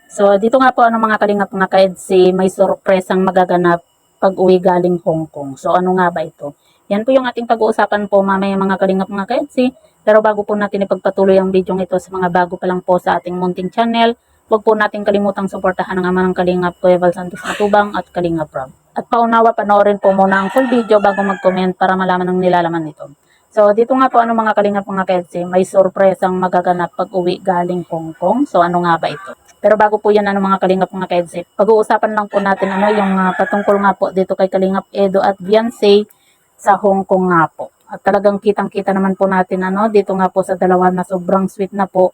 So, dito nga po mga kalingap mga ka-EDSI, may sorpresang magaganap pag-uwi galing Hong Kong. So, ano nga ba ito? Yan po yung ating pag-uusapan po mamaya mga kalingap mga ka-EDSI. Pero bago po natin ipagpatuloy ang video ito sa mga bago pa lang po sa ating munting channel, huwag po natin kalimutang suportahan ang ama ng Kalingap Kuya Val Santos Matubang at Kalingap Rob. At paunawa, panoorin po muna ang full video bago mag-comment para malaman ang nilalaman nito. So, dito nga po mga kalingap mga ka-EDSI, may sorpresang magaganap pag-uwi galing Hong Kong. So, ano nga ba ito? Pero bago po yan mga kalingap mga ka-EDSI, pag-uusapan lang po natin yung patungkol nga po dito kay Kalingap Edo at Beyonce sa Hong Kong nga po. At talagang kitang-kita naman po natin dito nga po sa dalawa na sobrang sweet na po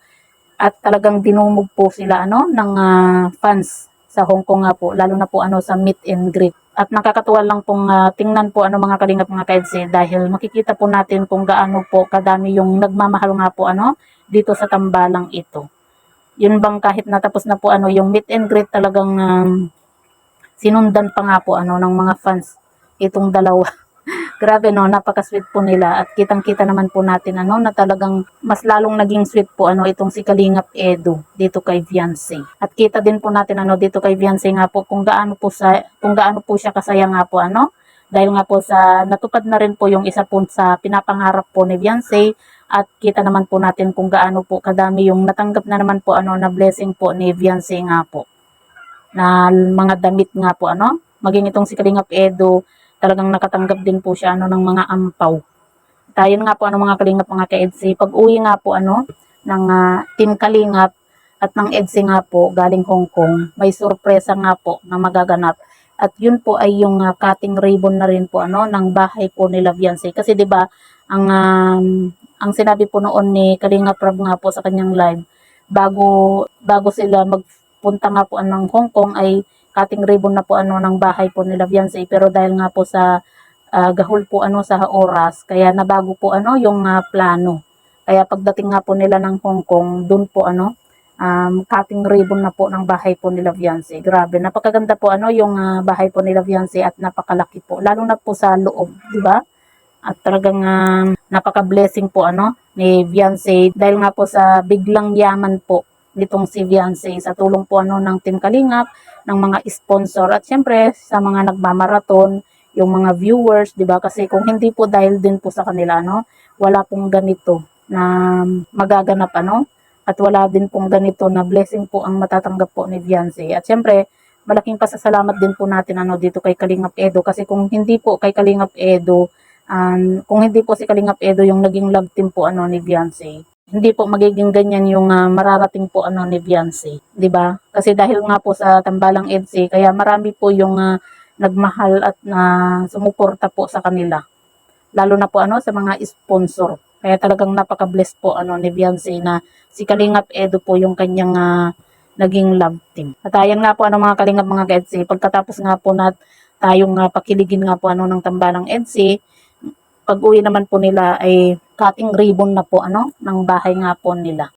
at talagang dinumog po sila ng fans sa Hong Kong nga po, lalo na po sa meet and greet. At nakakatuwa lang pong tingnan po mga kalingap mga ka-EDSI dahil makikita po natin kung gaano po kadami yung nagmamahal nga po dito sa tambalang ito. Yun bang kahit natapos na po yung meet and greet, talagang sinundan pa nga po ng mga fans itong dalawa. Grabe napaka-sweet po nila at kitang-kita naman po natin na talagang mas lalong naging sweet po itong si Kalingap Edo dito kay Beyonce. At kita din po natin dito kay Beyonce nga po kung gaano po siya kasaya nga po dahil nga po sa natupad na rin po yung isa po sa pinapangarap po ni Beyonce at kita naman po natin kung gaano po kadami yung natanggap na naman po na blessing po ni Beyonce nga po na mga damit nga po maging itong si Kalingap Edo talagang nakatanggap din po siya ng mga ampaw. Tayo nga po mga kalingap mga ka-EDSI, pag-uwi nga po ng Team Kalingap at ng EDSI nga po galing Hong Kong, may sorpresa nga po na magaganap. At yun po ay yung cutting ribbon na rin po ng bahay po nila Beyonce. Kasi 'di ba ang sinabi po noon ni Kalingap Rob nga po sa kanyang live, bago sila magpunta nga po ng Hong Kong ay cutting ribbon na po ng bahay po nila Beyonce, pero dahil nga po sa gahol po sa oras, kaya nabago po yung plano. Kaya pagdating nga po nila ng Hong Kong, doon po cutting ribbon na po ng bahay po nila Beyonce. Grabe, napakaganda po yung bahay po nila Beyonce at napakalaki po, lalo na po sa loob, di ba? At talagang napaka-blessing po ni Beyonce dahil nga po sa biglang yaman po nitong si Beyonce sa tulong po ng Team Kalingap, ng mga sponsor at syempre sa mga nagmamaraton, yung mga viewers, 'di ba? Kasi kung hindi po dahil din po sa kanila wala pong ganito na magaganap at wala din pong ganito na blessing po ang matatanggap po ni Beyonce. At syempre malaking pasasalamat din po natin dito kay Kalingap Edo kasi kung hindi po kay Kalingap Edo, kung hindi po si Kalingap Edo yung naging love team po ni Beyonce, hindi po magiging ganyan yung mararating po ni Beyonce, 'di ba? Kasi dahil nga po sa tambalang EDSI, kaya marami po yung nagmahal at sumuporta po sa kanila. Lalo na po sa mga sponsor. Kaya talagang napaka-bless po ni Beyonce na si Kalingap Edo po yung kanyang naging love team. At ayan nga po mga Kalingap mga EDSI, pagkatapos nga po tayong pakiligin nga po ng tambalang EDSI, pag-uwi naman po nila ay cutting ribbon na po ng bahay nga po nila.